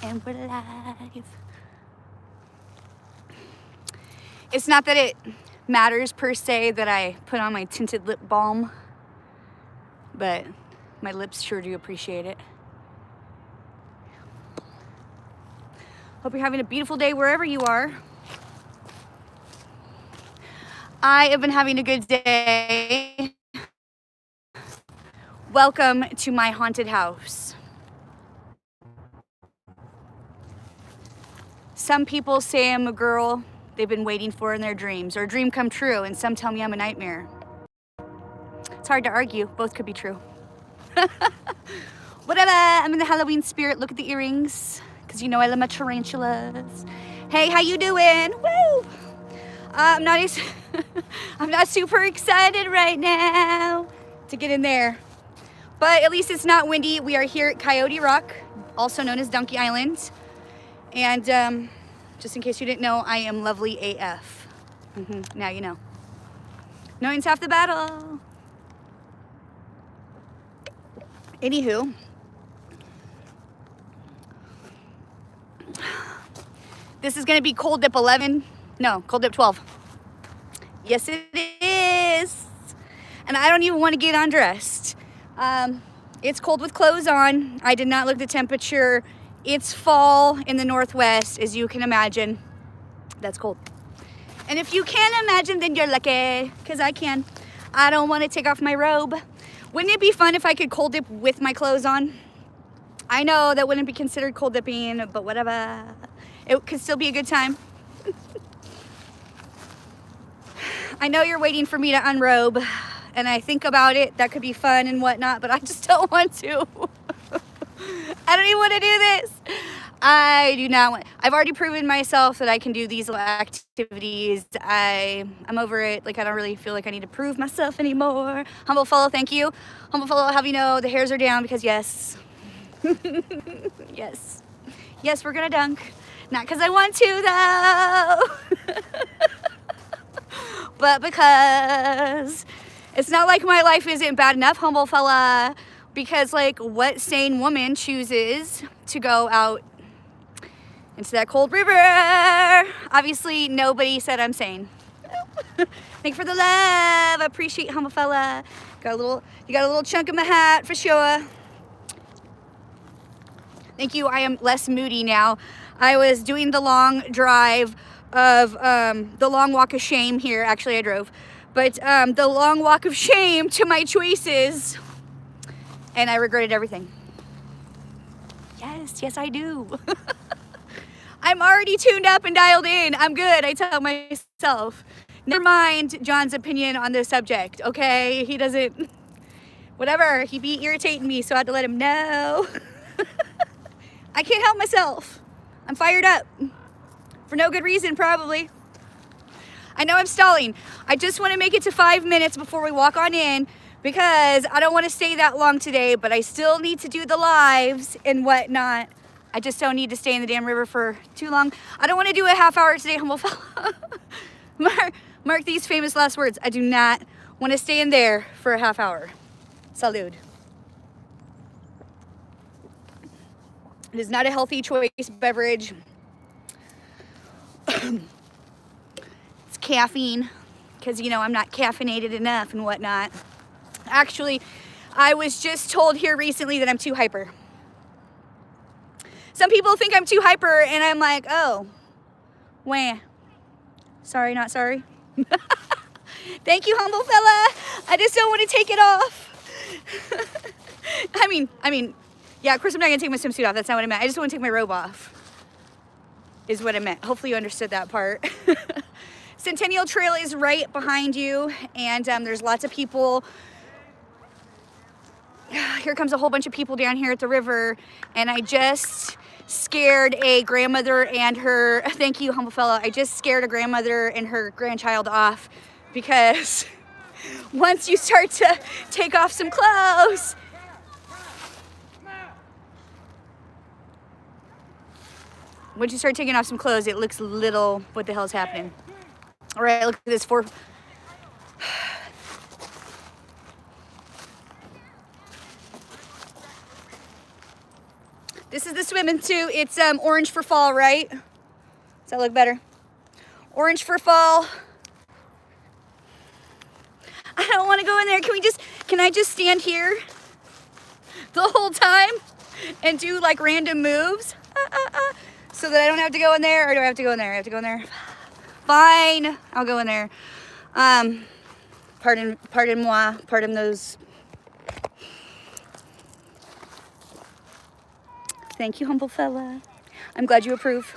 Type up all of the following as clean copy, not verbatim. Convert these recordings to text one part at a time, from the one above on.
and we're live. It's not that it matters per se that I put on my tinted lip balm, but my lips sure do appreciate it. Hope you're having a beautiful day wherever you are. I have been having a good day. Welcome to my haunted house. Some people say I'm a girl they've been waiting for in their dreams, or a dream come true, and some tell me I'm a nightmare. It's hard to argue, both could be true. Whatever, I'm in the Halloween spirit. Look at the earrings, because you know I love my tarantulas. Hey, how you doing? Woo! I'm not super excited right now to get in there, but at least it's not windy. We are here at Coyote Rock, also known as Donkey Island, and just in case you didn't know, I am lovely AF. Now you know. Knowing's half the battle. Anywho, this is gonna be cold dip 11. No, cold dip 12. Yes, it is. And I don't even want to get undressed. It's cold with clothes on. I did not look at the temperature. It's fall in the Northwest, as you can imagine. That's cold. And if you can imagine, then you're lucky, because I can. I don't want to take off my robe. Wouldn't it be fun if I could cold dip with my clothes on? I know that wouldn't be considered cold dipping, but whatever. It could still be a good time. I know you're waiting for me to unrobe, and I think about it. That could be fun and whatnot, but I just don't want to. I don't even want to do this. I do not want. I've already proven myself that I can do these little activities. I'm over it. Like, I don't really feel like I need to prove myself anymore. Humble fellow, thank you. Humble fellow, I'll have you know the hairs are down because yes. Yes. Yes, we're gonna dunk. Not because I want to though. But because it's not like my life isn't bad enough, humble fella. Because, like, what sane woman chooses to go out into that cold river? Obviously, nobody said I'm sane. Thank you for the love. I appreciate humble fella. You got a little chunk in my hat for sure. Thank you. I am less moody now. I was doing the long drive of the long walk of shame here. Actually, I drove, but the long walk of shame to my choices. And I regretted everything. Yes, I do. I'm already tuned up and dialed in. I'm good, I tell myself. Never mind John's opinion on this subject, okay? He doesn't, whatever, he be irritating me, so I had to let him know. I can't help myself. I'm fired up. For no good reason, probably. I know I'm stalling. I just want to make it to 5 minutes before we walk on in, because I don't want to stay that long today, but I still need to do the lives and whatnot. I just don't need to stay in the damn river for too long. I don't want to do a half hour today, humble fella. Mark these famous last words. I do not want to stay in there for a half hour. Salud. It is not a healthy choice beverage. It's caffeine, because, you know, I'm not caffeinated enough and whatnot. Actually, I was just told here recently that I'm too hyper. Some people think I'm too hyper, and I'm like, oh, wah. Sorry, not sorry. Thank you, humble fella. I just don't want to take it off. I mean, yeah, of course I'm not gonna take my swimsuit off. That's not what I meant. I just want to take my robe off, is what I meant. Hopefully you understood that part. Centennial Trail is right behind you, and there's lots of people. Here comes a whole bunch of people down here at the river, and I just scared a grandmother and her, thank you, humble fellow, I just scared a grandmother and her grandchild off, because once you start to take off some clothes, once you start taking off some clothes, it looks little, what the hell is happening? All right, look at this This is the swimming suit. It's orange for fall, right? Does that look better? Orange for fall. I don't want to go in there. Can I just stand here the whole time and do like random moves so that I don't have to go in there? Or do I have to go in there? I have to go in there. Fine, I'll go in there. Pardon moi, pardon those. Thank you, humble fella. I'm glad you approve.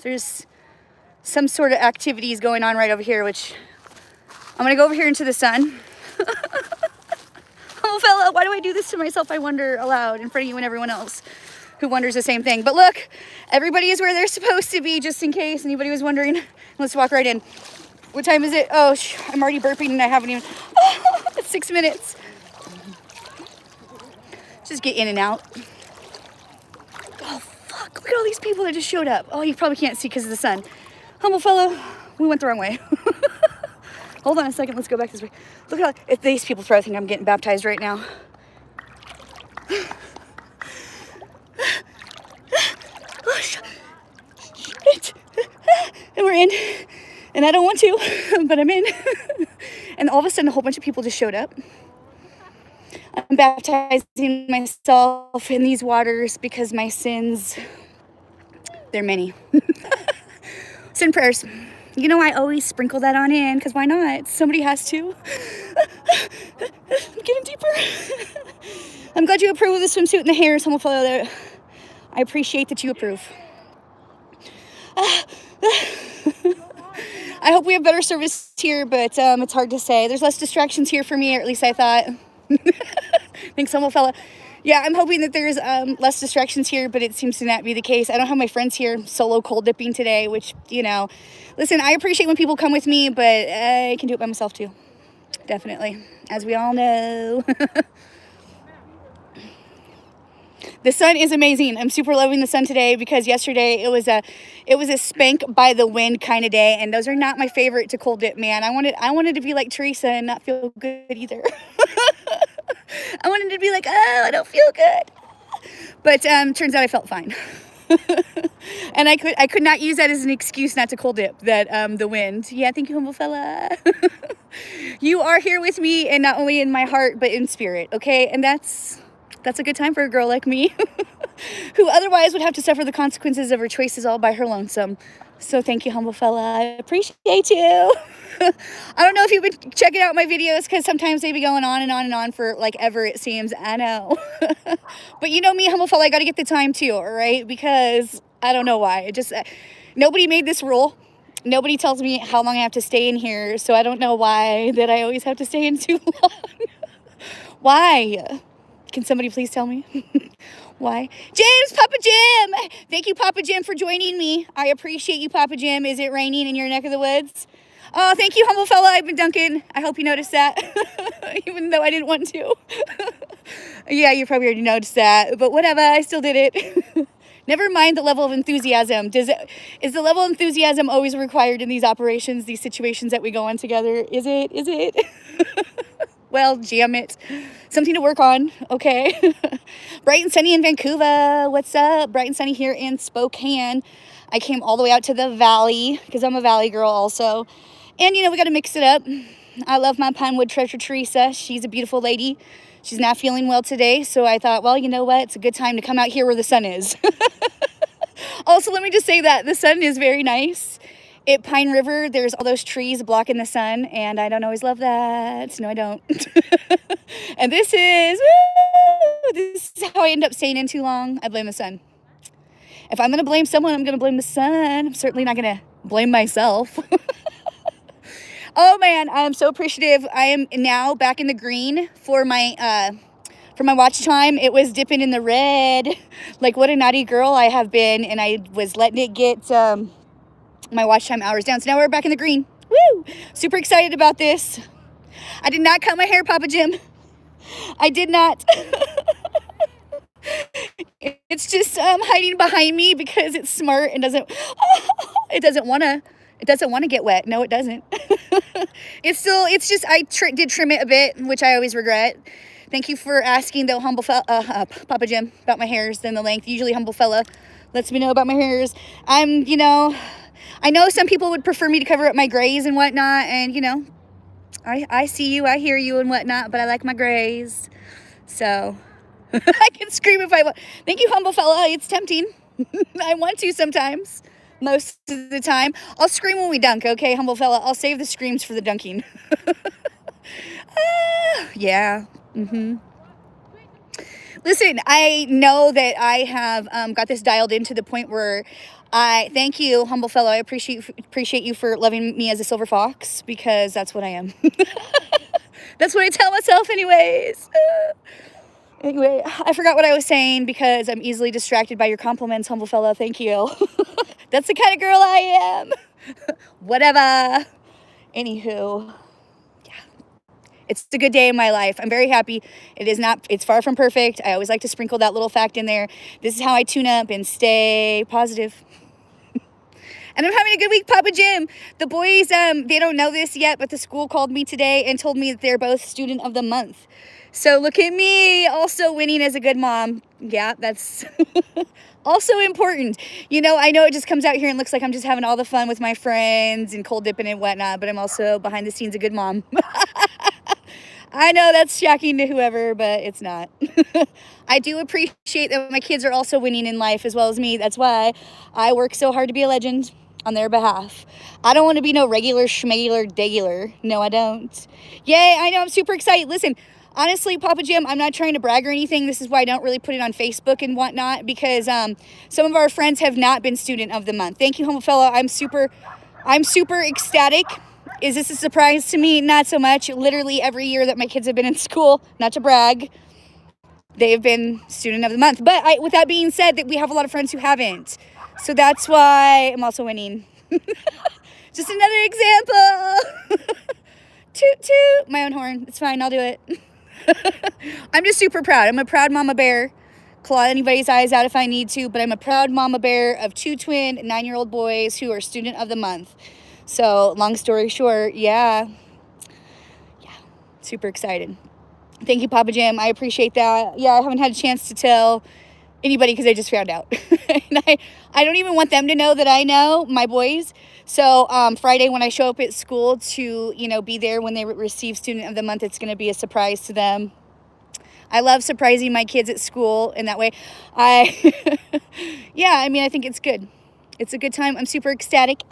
There's some sort of activities going on right over here, which I'm gonna go over here into the sun. Humble fella, why do I do this to myself? I wonder aloud in front of you and everyone else who wonders the same thing. But look, everybody is where they're supposed to be, just in case anybody was wondering. Let's walk right in. What time is it? Oh, I'm already burping and I haven't even, it's 6 minutes. Just get in and out. Oh, fuck, look at all these people that just showed up. Oh, you probably can't see because of the sun. Humble fellow, we went the wrong way. Hold on a second, let's go back this way. Look at how, these people probably think I'm getting baptized right now. Oh, shit. And we're in. And I don't want to, but I'm in. And all of a sudden, a whole bunch of people just showed up. I'm baptizing myself in these waters because my sins, they're many. Sin prayers. You know, I always sprinkle that on in because why not? Somebody has to. I'm getting deeper. I'm glad you approve of the swimsuit and the hair. Someone follow that. I appreciate that you approve. I hope we have better service here, but it's hard to say. There's less distractions here for me, or at least I thought. Thanks, humble fella. Yeah, I'm hoping that there's less distractions here, but it seems to not be the case. I don't have my friends here solo cold dipping today, which, you know, listen, I appreciate when people come with me, but I can do it by myself too. Definitely, as we all know. The sun is amazing. I'm super loving the sun today because yesterday it was a spank by the wind kind of day, and those are not my favorite to cold dip, man. I wanted to be like Teresa and not feel good either. I wanted to be like, oh, I don't feel good. But turns out I felt fine. And I could not use that as an excuse not to cold dip, that the wind. Yeah, thank you, humble fella. You are here with me, and not only in my heart, but in spirit, okay? And that's a good time for a girl like me who otherwise would have to suffer the consequences of her choices all by her lonesome. So thank you, humble fella. I appreciate you. I don't know if you've been checking out my videos because sometimes they be going on and on and on for like ever, it seems. I know. But you know me, humble fella, I got to get the time too, all right? Because I don't know why. It just, nobody made this rule. Nobody tells me how long I have to stay in here. So I don't know why that I always have to stay in too long. Why? Can somebody please tell me? Why? James, Papa Jim! Thank you, Papa Jim, for joining me. I appreciate you, Papa Jim. Is it raining in your neck of the woods? Oh, thank you, humble fella. I've been dunking. I hope you noticed that, even though I didn't want to. Yeah, you probably already noticed that, but whatever. I still did it. Never mind the level of enthusiasm. Is the level of enthusiasm always required in these operations, these situations that we go on together? Is it? Well, jam it. Something to work on, okay? Bright and sunny in Vancouver. What's up? Bright and sunny here in Spokane. I came all the way out to the valley because I'm a valley girl also. And, you know, we got to mix it up. I love my Pinewood treasure, Teresa. She's a beautiful lady. She's not feeling well today. So I thought, well, you know what? It's a good time to come out here where the sun is. Also, let me just say that the sun is very nice. At Pine River, there's all those trees blocking the sun, and I don't always love that. No, I don't. And this is how I end up staying in too long. I blame the sun. If I'm going to blame someone, I'm going to blame the sun. I'm certainly not going to blame myself. Oh, man, I am so appreciative. I am now back in the green for my watch time. It was dipping in the red. Like, what a naughty girl I have been, and I was letting it get my watch time hours down. So now we're back in the green. Woo! Super excited about this. I did not cut my hair, Papa Jim. I did not. It's just hiding behind me because it's smart and doesn't want to get wet. No, it doesn't. It's just I did trim it a bit, which I always regret. Thank you for asking, though, humble Papa Jim, about my hairs and the length. Usually humble fella lets me know about my hairs. You know, I know some people would prefer me to cover up my grays and whatnot, and, you know, I see you, I hear you and whatnot, but I like my grays. So, I can scream if I want. Thank you, humble fella. It's tempting. I want to sometimes. Most of the time. I'll scream when we dunk, okay, humble fella? I'll save the screams for the dunking. Yeah. Listen, I know that I have got this dialed in to the point where thank you, humble fellow. I appreciate you for loving me as a silver fox, because that's what I am. That's what I tell myself anyways. Anyway, I forgot what I was saying because I'm easily distracted by your compliments, humble fellow. Thank you. That's the kind of girl I am. Whatever. Anywho. It's a good day in my life. I'm very happy. It's far from perfect. I always like to sprinkle that little fact in there. This is how I tune up and stay positive. And I'm having a good week, Papa Jim. The boys, they don't know this yet, but the school called me today and told me that they're both student of the month. So look at me, also winning as a good mom. Yeah, that's also important. You know, I know it just comes out here and looks like I'm just having all the fun with my friends and cold dipping and whatnot, but I'm also behind the scenes a good mom. I know that's shocking to whoever, but it's not. I do appreciate that my kids are also winning in life as well as me. That's why I work so hard to be a legend on their behalf. I don't want to be no regular schmegular degular. No, I don't. Yay, I know, I'm super excited. Listen, honestly, Papa Jim, I'm not trying to brag or anything. This is why I don't really put it on Facebook and whatnot, because some of our friends have not been student of the month. Thank you, humble fellow. I'm super ecstatic. Is this a surprise to me? Not so much. Literally every year that my kids have been in school, not to brag, they have been student of the month. But with that being said, that we have a lot of friends who haven't. So that's why I'm also winning. Just another example. Toot toot. My own horn. It's fine. I'll do it. I'm just super proud. I'm a proud mama bear. Claw anybody's eyes out if I need to, but I'm a proud mama bear of 2 twin 9-year-old boys who are student of the month. So, long story short, yeah, super excited. Thank you, Papa Jim. I appreciate that. Yeah, I haven't had a chance to tell anybody because I just found out. And I don't even want them to know that I know, my boys. So, Friday when I show up at school to, you know, be there when they receive Student of the Month, it's going to be a surprise to them. I love surprising my kids at school in that way. Yeah, I mean, I think it's good. It's a good time. I'm super ecstatic.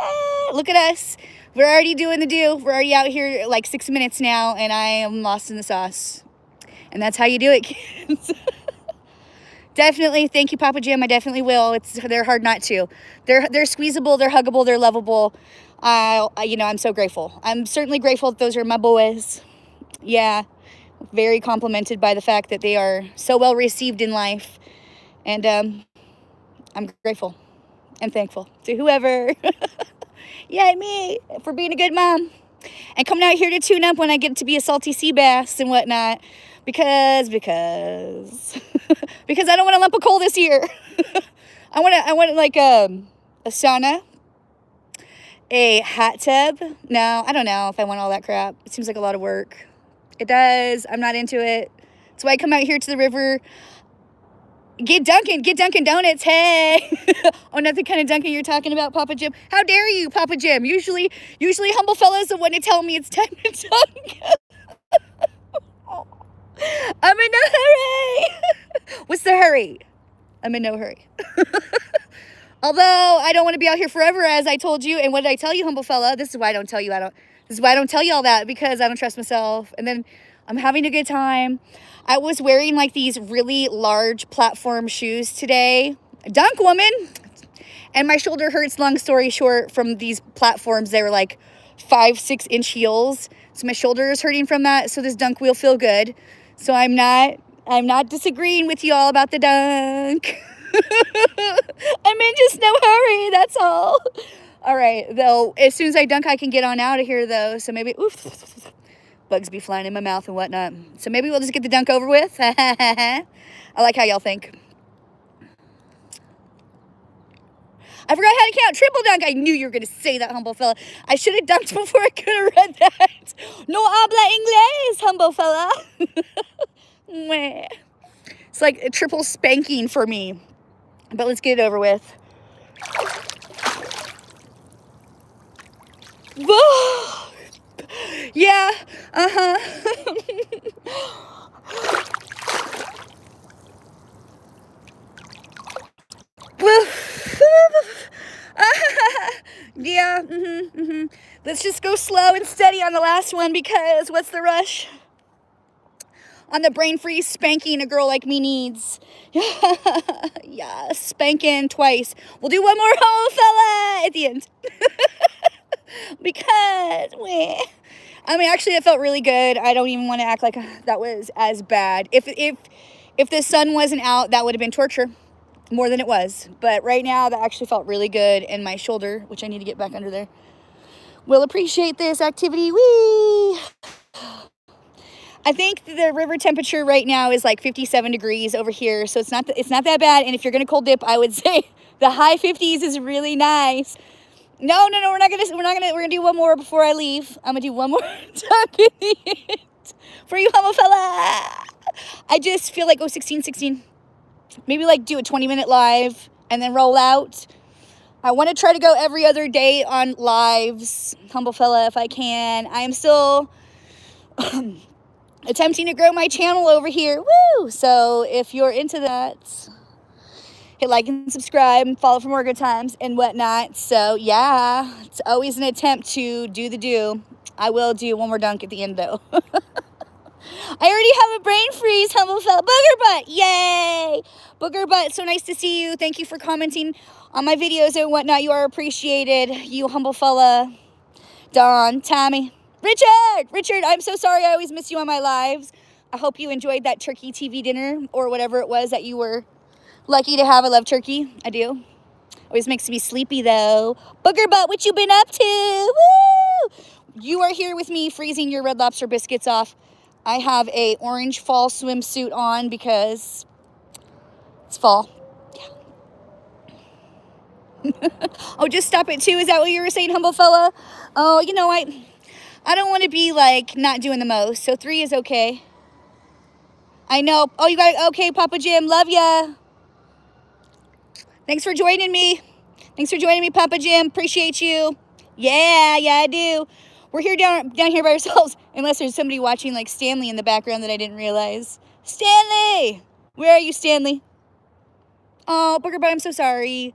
Look at us. We're already doing the do. We're already out here like 6 minutes now, and I am lost in the sauce. And that's how you do it, kids. Definitely. Thank you, Papa Jim. I definitely will. They're hard not to. They're squeezable. They're huggable. They're lovable. You know, I'm so grateful. I'm certainly grateful that those are my boys. Yeah. Very complimented by the fact that they are so well received in life. And I'm grateful and thankful to whoever, yeah, me, for being a good mom and coming out here to tune up when I get to be a salty sea bass and whatnot, because because I don't want a lump of coal this year. I want like a sauna, a hot tub. No, I don't know if I want all that crap. It seems like a lot of work. It does. I'm not into it. That's why I come out here to the river. Get Dunkin' Donuts, hey. Oh, not the kind of Dunkin' you're talking about, Papa Jim. How dare you, Papa Jim? Usually humble fella's the one to tell me it's time to dunk. I'm in no hurry. What's the hurry? I'm in no hurry. Although I don't want to be out here forever, as I told you. And what did I tell you, humble fella? This is why I don't tell you. This is why I don't tell you all that, because I don't trust myself. And then I'm having a good time. I was wearing like these really large platform shoes today. Dunk woman. And my shoulder hurts, long story short, from these platforms. They were like 5-6 inch heels. So my shoulder is hurting from that. So this dunk will feel good. So I'm not disagreeing with you all about the dunk. I'm in just no hurry, that's all. All right, though, as soon as I dunk, I can get on out of here, though. So maybe, oof, bugs be flying in my mouth and whatnot. So maybe we'll just get the dunk over with. I like how y'all think. I forgot how to count. Triple dunk. I knew you were going to say that, humble fella. I should have dunked before I could have read that. No habla inglés, humble fella. Mwah. It's like a triple spanking for me. But let's get it over with. Yeah, yeah, Let's just go slow and steady on the last one, because what's the rush on the brain freeze spanking a girl like me needs? Yeah, spanking twice. We'll do one more fella at the end. Because, I mean, actually, it felt really good. I don't even want to act like that was as bad. If the sun wasn't out, that would have been torture more than it was. But right now, that actually felt really good. And my shoulder, which I need to get back under there, will appreciate this activity. Whee! I think the river temperature right now is like 57 degrees over here, so it's not that bad. And if you're gonna cold dip, I would say the high 50s is really nice. No, we're gonna do one more before I leave. I'm gonna do one more tuck in for you, humble fella. I just feel like 16. Maybe like do a 20-minute live and then roll out. I want to try to go every other day on lives, humble fella, if I can. I am still attempting to grow my channel over here. Woo! So if you're into that, hit like and subscribe and follow for more good times and whatnot. So yeah, it's always an attempt to do the do. I will do one more dunk at the end though. I already have a brain freeze, humble fella. Booger butt, yay! Booger butt, so nice to see you. Thank you for commenting on my videos and whatnot. You are appreciated, you humble fella. Dawn, Tommy, Richard, I'm so sorry. I always miss you on my lives. I hope you enjoyed that turkey TV dinner or whatever it was that you were lucky to have. I love turkey. I do. Always makes me sleepy though. Booger butt, what you been up to? Woo! You are here with me freezing your Red Lobster biscuits off. I have a orange fall swimsuit on because it's fall. Yeah. Oh, just stop it too. Is that what you were saying, humble fella? Oh, you know, I don't want to be like not doing the most. So 3 is okay. I know. Oh, you got it. Okay, Papa Jim. Love ya. Thanks for joining me. Papa Jim. Appreciate you. Yeah, I do. We're here down here by ourselves, unless there's somebody watching like Stanley in the background that I didn't realize. Stanley! Where are you, Stanley? Oh, Booger Butt, I'm so sorry.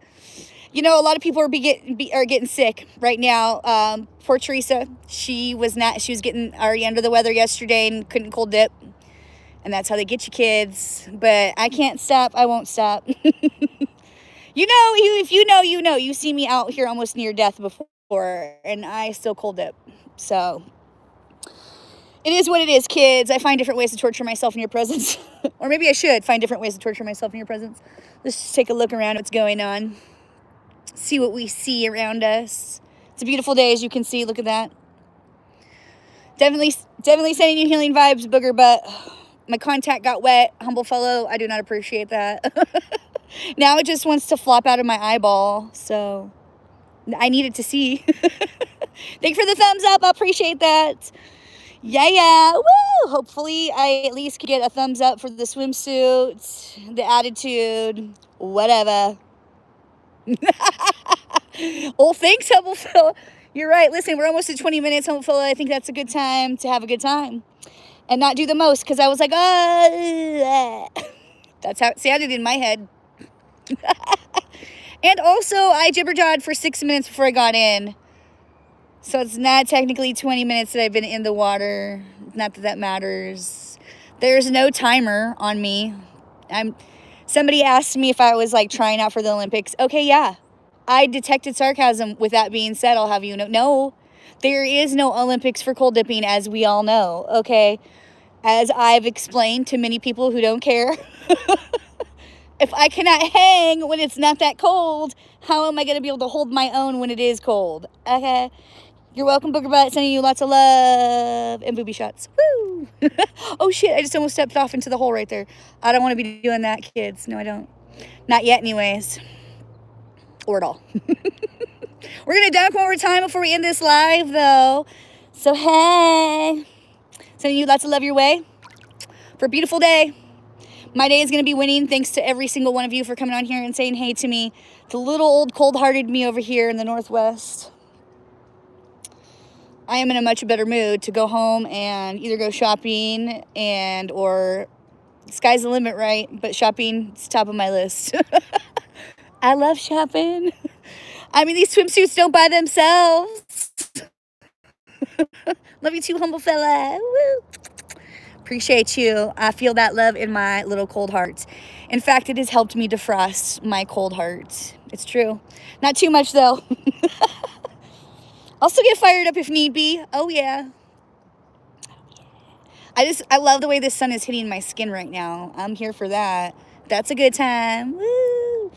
You know, a lot of people are getting sick right now. Poor Teresa, she was getting already under the weather yesterday and couldn't cold dip. And that's how they get you kids. But I can't stop. I won't stop. You know, if you know, you know. You see me out here almost near death before, and I still cold dip. So it is what it is, kids. I find different ways to torture myself in your presence. Or maybe I should find different ways to torture myself in your presence. Let's just take a look around what's going on. See what we see around us. It's a beautiful day, as you can see. Look at that. Definitely sending you healing vibes, Booger Butt. My contact got wet. Humble fellow, I do not appreciate that. Now it just wants to flop out of my eyeball. So I need it to see. Thanks for the thumbs up. I appreciate that. Yeah. Woo! Hopefully I at least could get a thumbs up for the swimsuit, the attitude, whatever. Oh, thanks, Humble Phil. You're right. Listen, we're almost at 20 minutes, Humble Phil. I think that's a good time to have a good time and not do the most, because I was like, oh, that's how it sounded in my head. And also, I jibber-jawed for 6 minutes before I got in. So it's not technically 20 minutes that I've been in the water. Not that that matters. There's no timer on me. Somebody asked me if I was like trying out for the Olympics. Okay, yeah. I detected sarcasm. With that being said, I'll have you know, no, there is no Olympics for cold dipping, as we all know, okay? As I've explained to many people who don't care. If I cannot hang when it's not that cold, how am I going to be able to hold my own when it is cold? Okay? You're welcome, Booger Butt. Sending you lots of love and booby shots. Woo! Oh, shit. I just almost stepped off into the hole right there. I don't want to be doing that, kids. No, I don't. Not yet, anyways. Or at all. We're going to dunk one more time before we end this live, though. So, hey. Sending you lots of love your way. for a beautiful day. My day is going to be winning thanks to every single one of you for coming on here and saying hey to me. The little old cold-hearted me over here in the Northwest. I am in a much better mood to go home and either go shopping or sky's the limit, right? But shopping is top of my list. I love shopping. I mean, these swimsuits don't buy themselves. Love you too, humble fella. Woo. Appreciate you. I feel that love in my little cold heart. In fact, it has helped me defrost my cold heart. It's true. Not too much, though. I'll still get fired up if need be. Oh, yeah. I love the way the sun is hitting my skin right now. I'm here for that. That's a good time. Woo.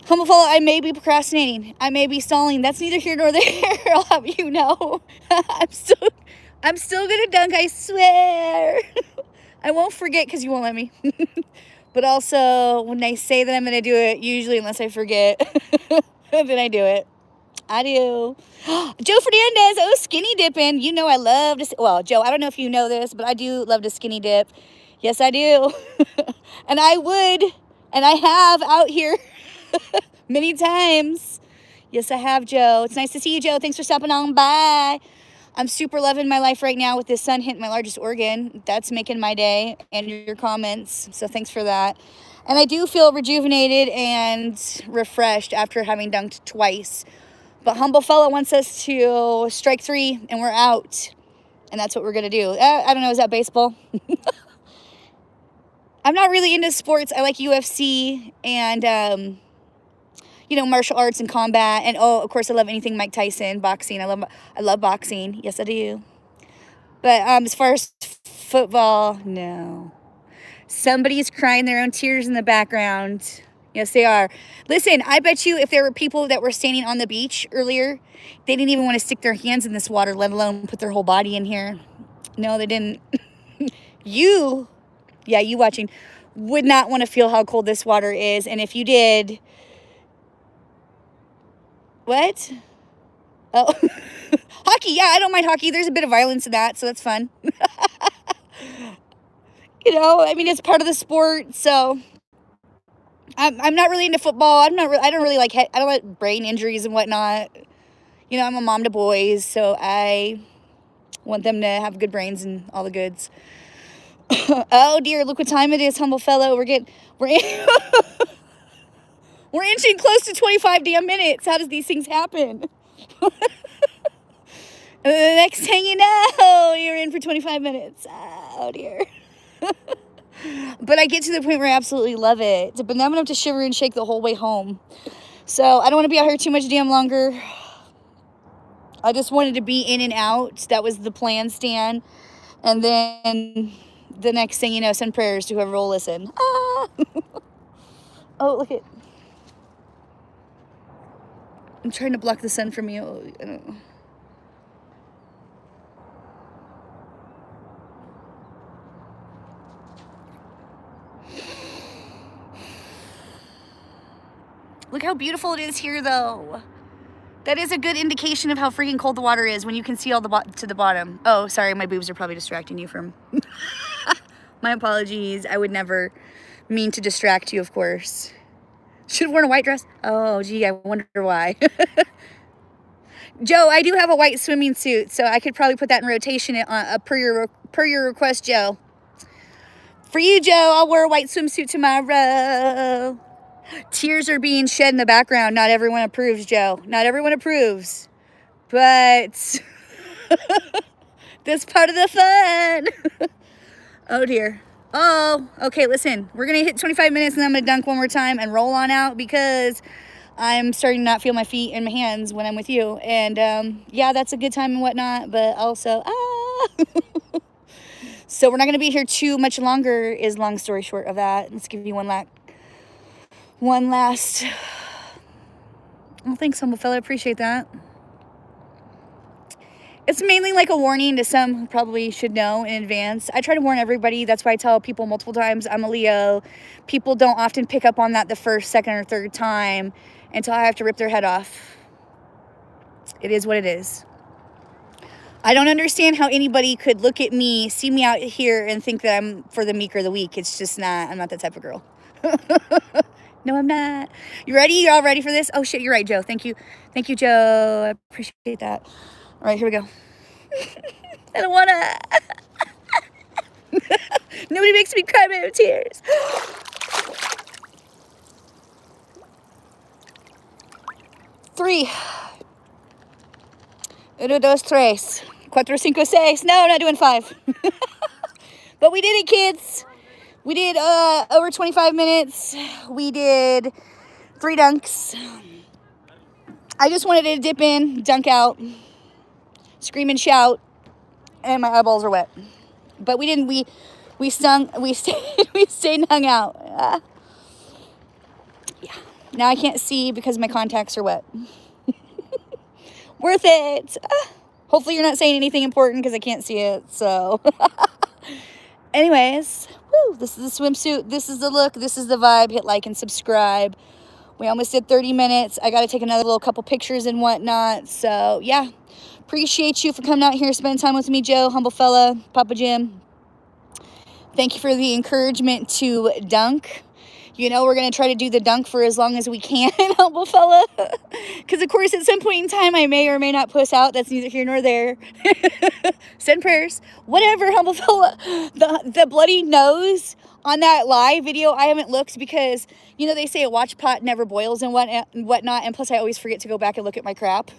Humble fellow, I may be procrastinating. I may be stalling. That's neither here nor there. I'll have you know. I'm still gonna dunk, I swear. I won't forget because you won't let me. But also, when I say that I'm gonna do it, usually unless I forget, then I do it. I do. Joe Fernandez, oh, skinny dipping. You know I love to, well, Joe, I don't know if you know this, but I do love to skinny dip. Yes, I do. And I would, and I have out here many times. Yes, I have, Joe. It's nice to see you, Joe. Thanks for stopping on by. I'm super loving my life right now with this sun hitting my largest organ. That's making my day and your comments. So thanks for that. And I do feel rejuvenated and refreshed after having dunked twice. But humble fella wants us to strike 3 and we're out. And that's what we're going to do. I don't know. Is that baseball? I'm not really into sports. I like UFC and, you know, martial arts and combat. And, oh, of course, I love anything Mike Tyson, boxing. I love boxing. Yes, I do. But as far as football, no. Somebody's crying their own tears in the background. Yes, they are. Listen, I bet you if there were people that were standing on the beach earlier, they didn't even want to stick their hands in this water, let alone put their whole body in here. No, they didn't. You watching, would not want to feel how cold this water is. And if you did, what? Oh, hockey. Yeah, I don't mind hockey. There's a bit of violence in that, so that's fun. You know, I mean, it's part of the sport, so... I'm not really into football. I don't really like brain injuries and whatnot. You know, I'm a mom to boys, so I want them to have good brains and all the goods. Oh dear, look what time it is, humble fellow. We're inching close to 25 damn minutes. How does these things happen? And the next thing you know, you're in for 25 minutes. Oh dear. But I get to the point where I absolutely love it. But now I'm going to have to shiver and shake the whole way home. So I don't want to be out here too much damn longer. I just wanted to be in and out. That was the plan, Stan. And then the next thing you know, send prayers to whoever will listen. Ah! Oh, look at... I'm trying to block the sun from you. I don't know. Look how beautiful it is here, though. That is a good indication of how freaking cold the water is when you can see all to the bottom. Oh, sorry, my boobs are probably distracting you from... My apologies. I would never mean to distract you, of course. Should have worn a white dress. Oh, gee, I wonder why. Joe, I do have a white swimming suit, so I could probably put that in rotation per your request, Joe. For you, Joe, I'll wear a white swimsuit tomorrow. Tears are being shed in the background. Not everyone approves, Joe. Not everyone approves. But that's part of the fun. Oh, dear. Oh, okay, listen. We're going to hit 25 minutes, and then I'm going to dunk one more time and roll on out because I'm starting to not feel my feet and my hands when I'm with you. And, yeah, that's a good time and whatnot, but also, So we're not going to be here too much longer is long story short of that. Let's give you one last... Oh, thanks, humble fella. I appreciate that. It's mainly like a warning to some who probably should know in advance. I try to warn everybody. That's why I tell people multiple times I'm a Leo. People don't often pick up on that the first, second, or third time until I have to rip their head off. It is what it is. I don't understand how anybody could look at me, see me out here, and think that I'm for the meek or the weak. It's just not. I'm not that type of girl. No, I'm not. You ready? You all ready for this? Oh, shit, you're right, Joe. Thank you. Thank you, Joe. I appreciate that. All right, here we go. I don't want to. Nobody makes me cry my own tears. 3. 1, 2, 3. 4, 5, 6. No, I'm not doing 5. But we did it, kids. We did over 25 minutes. We did 3 dunks. I just wanted to dip in, dunk out, scream and shout, and my eyeballs are wet. But we didn't. We stayed and hung out. Yeah. Now I can't see because my contacts are wet. Worth it. Hopefully you're not saying anything important because I can't see it. So, anyways, woo, this is the swimsuit. This is the look. This is the vibe. Hit like and subscribe. We almost did 30 minutes. I got to take another little couple pictures and whatnot. So, yeah. Appreciate you for coming out here, spending time with me, Joe, humble fella, Papa Jim. Thank you for the encouragement to dunk. You know, we're going to try to do the dunk for as long as we can, humble fella. Because, of course, at some point in time, I may or may not puss out. That's neither here nor there. Send prayers. Whatever, humble fella. The bloody nose on that live video, I haven't looked because, you know, they say a watch pot never boils and whatnot. And plus, I always forget to go back and look at my crap.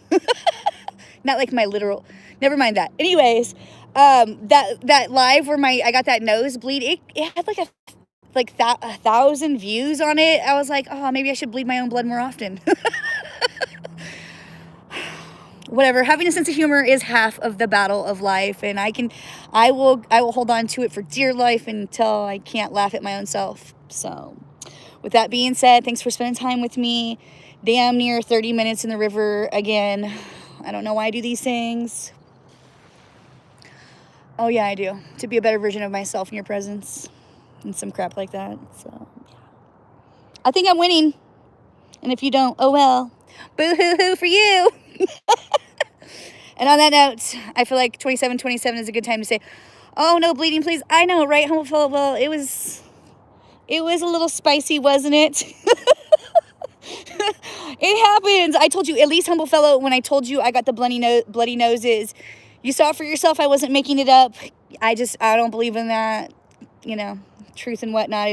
Not like my literal... Never mind that. Anyways, that live where I got that nosebleed, it had like 1,000 views on it. I was like, oh, maybe I should bleed my own blood more often. Whatever. Having a sense of humor is half of the battle of life, and I will hold on to it for dear life until I can't laugh at my own self. So, with that being said, thanks for spending time with me. Damn near 30 minutes in the river again. I don't know why I do these things. Oh yeah, I do. To be a better version of myself in your presence. And some crap like that. So, yeah. I think I'm winning. And if you don't, oh well. Boo-hoo-hoo for you. And on that note, I feel like 27 is a good time to say, oh, no bleeding, please. I know, right, humble fellow? Well, it was a little spicy, wasn't it? It happens. I told you, at least, humble fellow, when I told you I got the bloody noses, you saw it for yourself. I wasn't making it up. I don't believe in that, you know. Truth and whatnot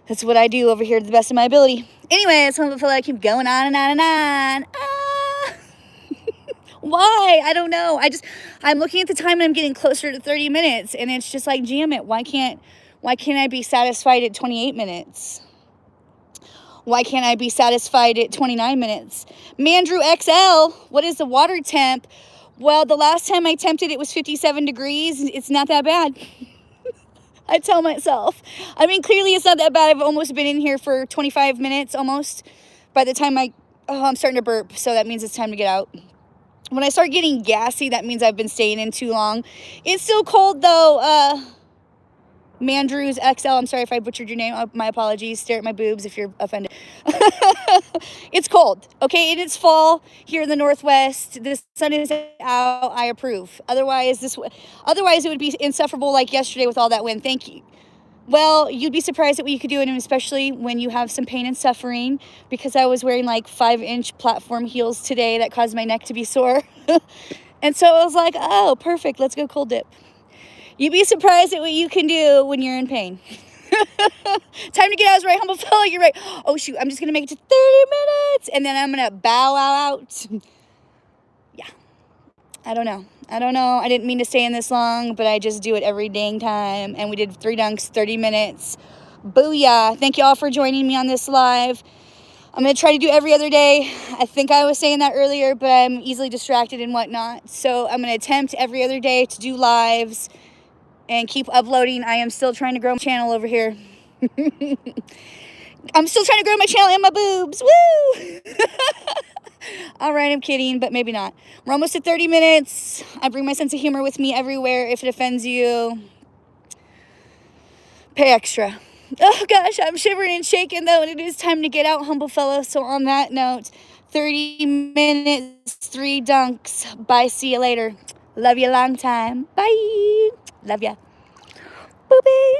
that's what I do over here to the best of my ability. Anyways, humble fella, I keep going on and on and on. Why? I don't know. I'm looking at the time and I'm getting closer to 30 minutes and it's just like, damn it. Why can't I be satisfied at 28 minutes? Why can't I be satisfied at 29 minutes? Mandrew XL, what is the water temp? Well, the last time I temped it was 57 degrees. It's not that bad. I tell myself. I mean, clearly it's not that bad. I've almost been in here for 25 minutes almost. By the time I'm starting to burp, so that means it's time to get out. When I start getting gassy, that means I've been staying in too long. It's still cold, though. Mandrews XL, I'm sorry if I butchered your name. My apologies. Stare at my boobs if you're offended. It's cold, okay? And it's fall here in the Northwest. The sun is out. I approve. Otherwise, it would be insufferable like yesterday with all that wind. Thank you. Well, you'd be surprised at what you could do, and especially when you have some pain and suffering, because I was wearing like 5-inch platform heels today that caused my neck to be sore. And so I was like, oh, perfect. Let's go cold dip. You'd be surprised at what you can do when you're in pain. Time to get out, right, humble fellow. You're right. Oh, shoot. I'm just going to make it to 30 minutes. And then I'm going to bow out. Yeah. I don't know. I didn't mean to stay in this long, but I just do it every dang time. And we did 3 dunks, 30 minutes. Booyah. Thank you all for joining me on this live. I'm going to try to do every other day. I think I was saying that earlier, but I'm easily distracted and whatnot. So I'm going to attempt every other day to do lives and keep uploading. I am still trying to grow my channel over here. I'm still trying to grow my channel and my boobs. Woo! All right, I'm kidding, but maybe not. We're almost at 30 minutes. I bring my sense of humor with me everywhere. If it offends you, pay extra. Oh, gosh, I'm shivering and shaking, though, and it is time to get out, humble fellow. So on that note, 30 minutes, 3 dunks. Bye, see you later. Love you long time. Bye. Love ya. Boobies.